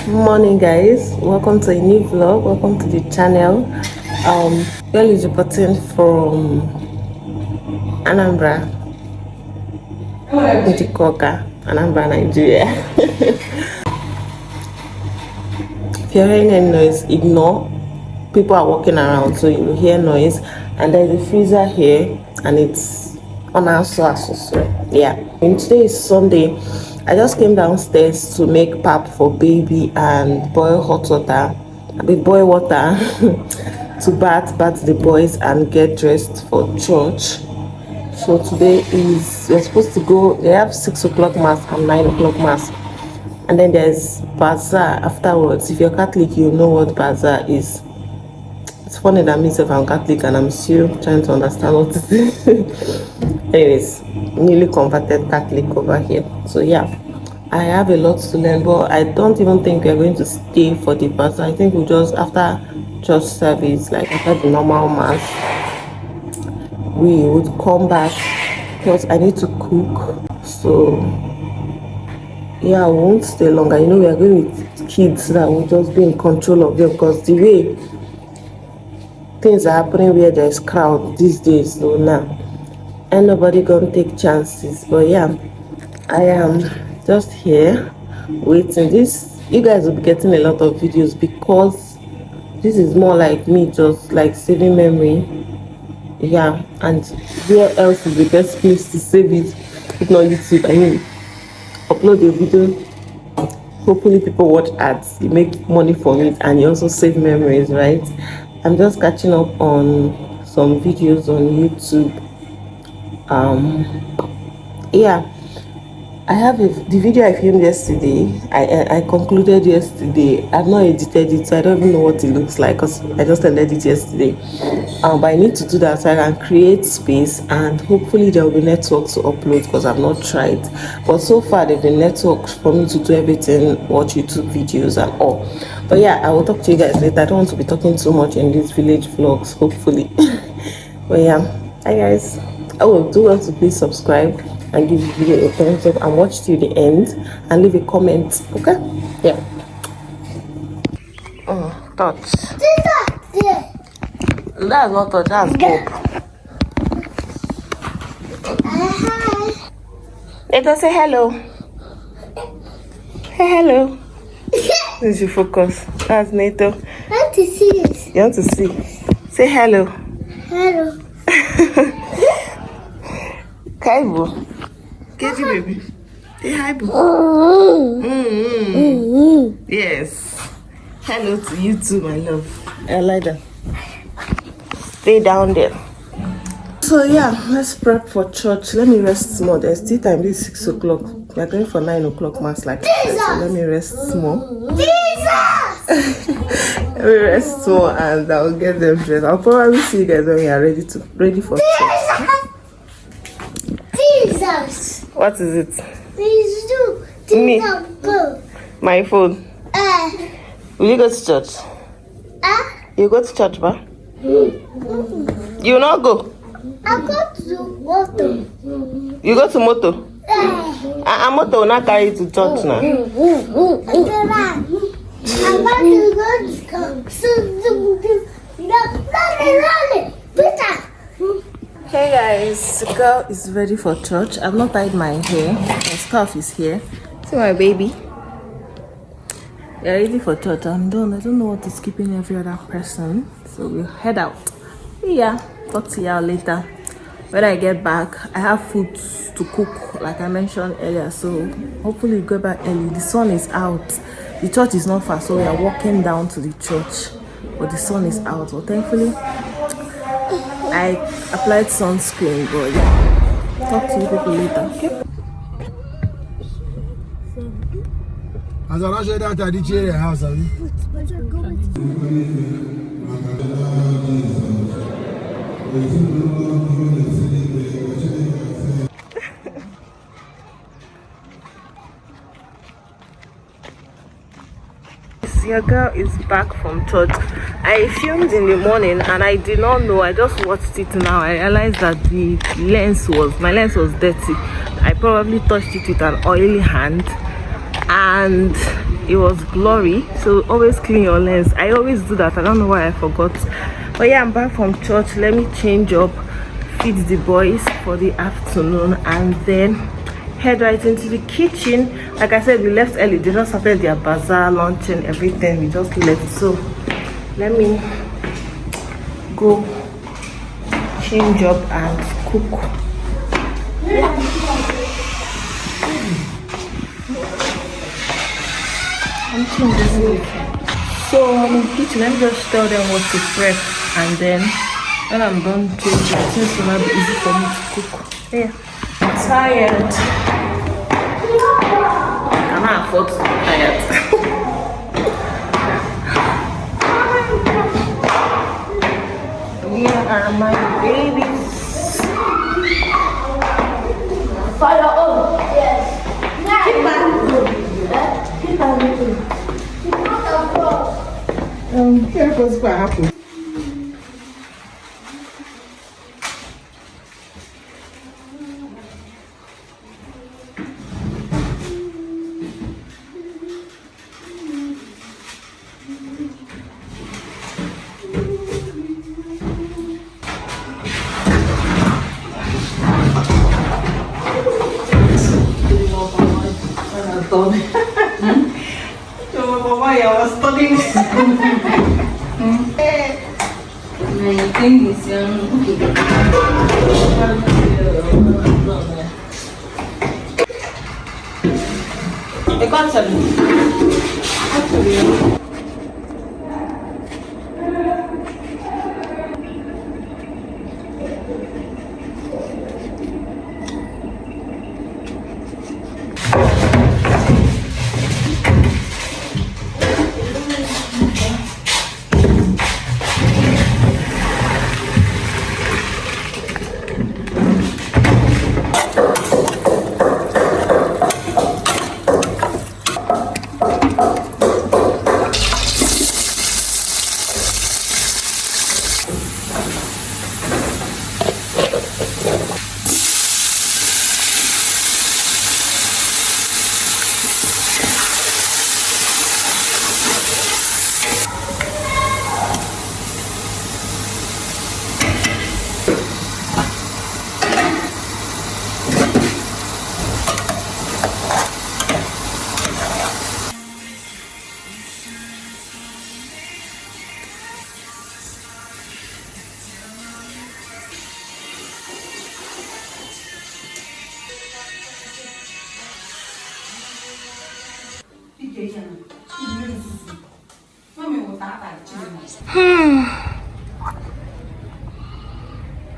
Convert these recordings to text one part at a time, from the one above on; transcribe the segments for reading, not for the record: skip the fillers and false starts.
Morning guys, welcome to a new vlog. Welcome to the channel. Girl is reporting from Anambra, Njikoka, Anambra, Nigeria. If you're hearing any noise, ignore. People are walking around, so you hear noise. And there's a freezer here, and it's on our sauce. Yeah. And today is Sunday. I just came downstairs to make pap for baby and boil hot water. Boil water to bath the boys and get dressed for church. So today we're supposed to go. They have 6 o'clock mass and 9 o'clock mass, and then there's bazaar afterwards. If you're Catholic, you know what bazaar is. It's funny that myself I'm Catholic and I'm still trying to understand what it is. Anyways, newly converted Catholic over here. So yeah, I have a lot to learn, but I don't even think we're going to stay for the bazaar. I think we'll just, after church service, like after the normal mass, we would come back because I need to cook. So yeah, I won't stay longer. You know, we are going with kids that will just be in control of them, because the way things are happening where there's crowd these days, so now and nobody gonna take chances. But yeah, I am just here waiting. You guys will be getting a lot of videos, because this is more like me just like saving memory. Yeah, and where else is the best place to save it if not YouTube? I mean, upload a video, hopefully people watch ads, you make money from it, and you also save memories, right? I'm just catching up on some videos on YouTube. Yeah, I have the video I filmed yesterday. I concluded yesterday. I've not edited it, so I don't even know what it looks like, because I just ended it yesterday. But I need to do that so I can create space, and hopefully there will be network to upload, because I've not tried. But so far there've been network for me to do everything, watch YouTube videos and all. But yeah, I will talk to you guys later. I don't want to be talking too much in these village vlogs, hopefully. But yeah, hi guys. Oh, do want to please subscribe and give the video a thumbs up and watch till the end and leave a comment. Okay? Yeah. Touch. That's not touch, that's Bob. Let us say hello. Hey, hello. This is focus. That's Nato. I want to see this. You want to see? Say hello. Hello. Kaibo. Katie baby. Say hi, boo. Yes. Hello to you too, my love. I like that. Stay down there. So yeah, let's prep for church. Let me rest small. There's still time. This is 6 o'clock. We're going for 9 o'clock mass, like I said. So let me rest small. Jesus! Let me rest small and I'll get them dressed. I'll probably see you guys when we are ready for church. Jesus! What is it? Please do. Me. Go. My phone. Will you go to church? You go to church, ba? You will not go? I go to motor. You go to moto? Moto will not carry you to church now. I'm about to go to Hey guys, the girl is ready for church. I've not tied my hair. My scarf is here. See my baby. We're ready for church. I'm done. I don't know what is keeping every other person. So we'll head out. Yeah, talk to y'all later. When I get back, I have food to cook, like I mentioned earlier. So hopefully we go back early. The sun is out. The church is not far, so we are walking down to the church. But the sun is out. But thankfully, I applied sunscreen. But yeah, talk to you people later. Okay? As I rush out at the chair house, Your girl is back from church. I filmed in the morning and I did not know. I just watched it now. I realized that my lens was dirty. I probably touched it with an oily hand, and it was blurry, so always clean your lens. I always do that. I don't know why I forgot. But yeah, I'm back from church. Let me change up, feed the boys for the afternoon, and then head right into the kitchen. Like I said, we left early. They just started their bazaar, lunch and everything. We just left, so let me go change up and cook. I'm changing. So I'm in the kitchen. Let me just tell them what to prep, and then when I'm done changing, things will not be easy for me to cook. Yeah, I'm tired. I can't afford to be tired. Here are my babies. Fire on. Yes. Keep my here goes what happened. I was studying. I got some.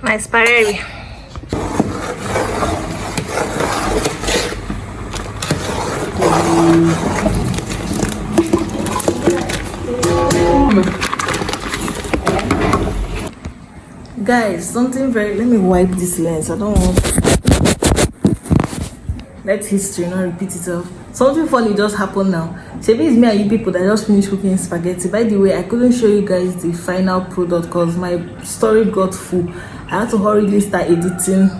My spaghetti. Guys, something very, let me wipe this lens. I don't want, let history not repeat itself. Something funny just happened now. Maybe it's me and you people that just finished cooking spaghetti. By the way, I couldn't show you guys the final product because my storage got full. I had to hurriedly start editing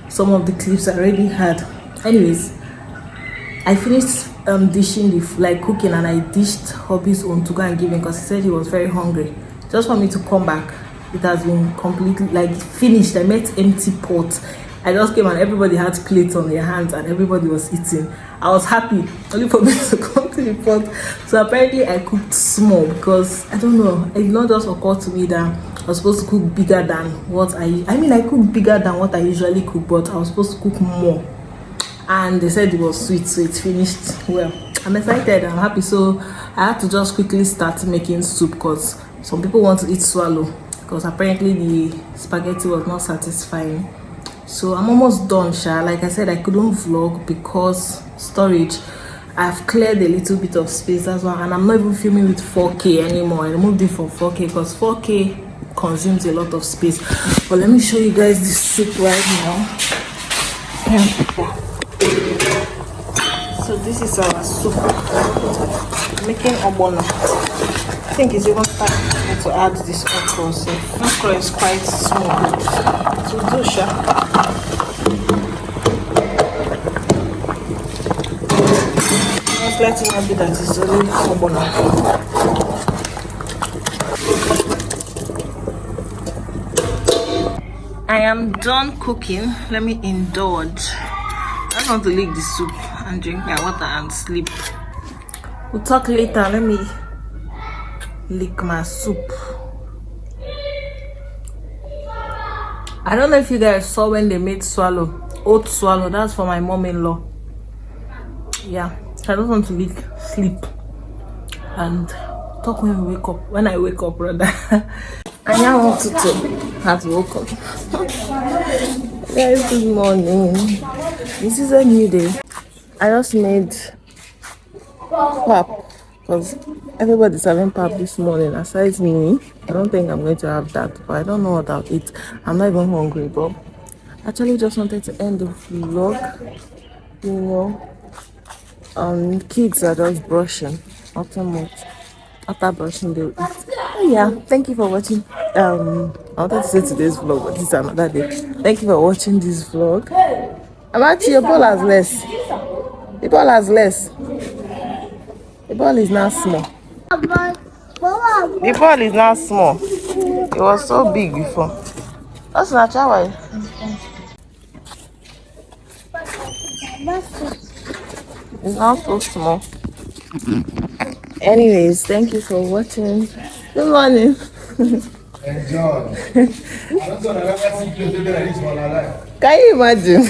some of the clips I already had. Anyways, I finished dishing the cooking, and I dished hubby's own to go and give him because he said he was very hungry. Just for me to come back, it has been completely finished. I met empty pot. I just came and everybody had plates on their hands and everybody was eating. I was happy only for me to come to the pot. So apparently I cooked small because I don't know, it did not just occur to me that I was supposed to cook bigger than what I cook bigger than what I usually cook, but I was supposed to cook more. And they said it was sweet, so it finished well. I'm excited, I'm happy. So I had to just quickly start making soup because some people want to eat swallow because apparently the spaghetti was not satisfying. So I'm almost done, Sha. Like I said, I couldn't vlog because storage. I've cleared a little bit of space, that's why, and I'm not even filming with 4K anymore. I removed it from 4K because 4K consumes a lot of space. But let me show you guys the soup right now. So this is our soup. Making obono. I think it's even time to add this okra. So okra is quite small. So do, Sha. let it not be that it's only Obona. I am done cooking. Let me indulge. I just want to lick the soup and drink my water and sleep. We'll talk later. Let me lick my soup. I don't know if you guys saw when they made swallow, oat swallow. That's for my mom-in-law. Yeah, I just want to lick, sleep and talk when we wake up. When I wake up, brother. I now want to have woke up. Guys, good morning. This is a new day. I just made pap because everybody's having pap this morning aside me. I don't think I'm going to have that, but I don't know what I'll eat. I'm not even hungry, but actually just wanted to end the vlog. You know, kids are just brushing, nothing much. After brushing, they yeah, thank you for watching. I wanted to say today's vlog, but this is another day. Thank you for watching this vlog. I'm actually, your ball has less. The ball has less. The ball is now small. The ball is now small. It was so big before. That's not how it's now so small. Anyways, thank you for watching. Good morning. Enjoy. Can you imagine?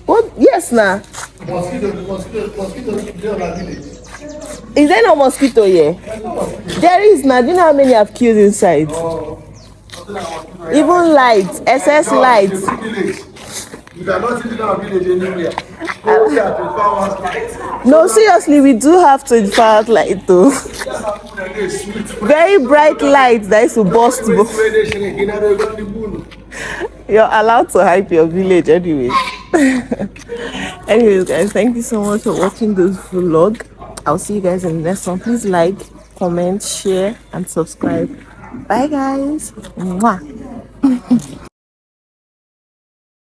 What? Yes, now. Mosquito. Is there no mosquito here? There is now. Do you know how many I've killed inside? Even lights, excess lights. You cannot see our village anywhere. No, seriously, we do have 24 hours light though. Very bright lights that is to burst. You're allowed to hype your village anyway. Anyways, guys, thank you so much for watching this vlog. I'll see you guys in the next one. Please like, comment, share, and subscribe. Bye, guys. Mwah.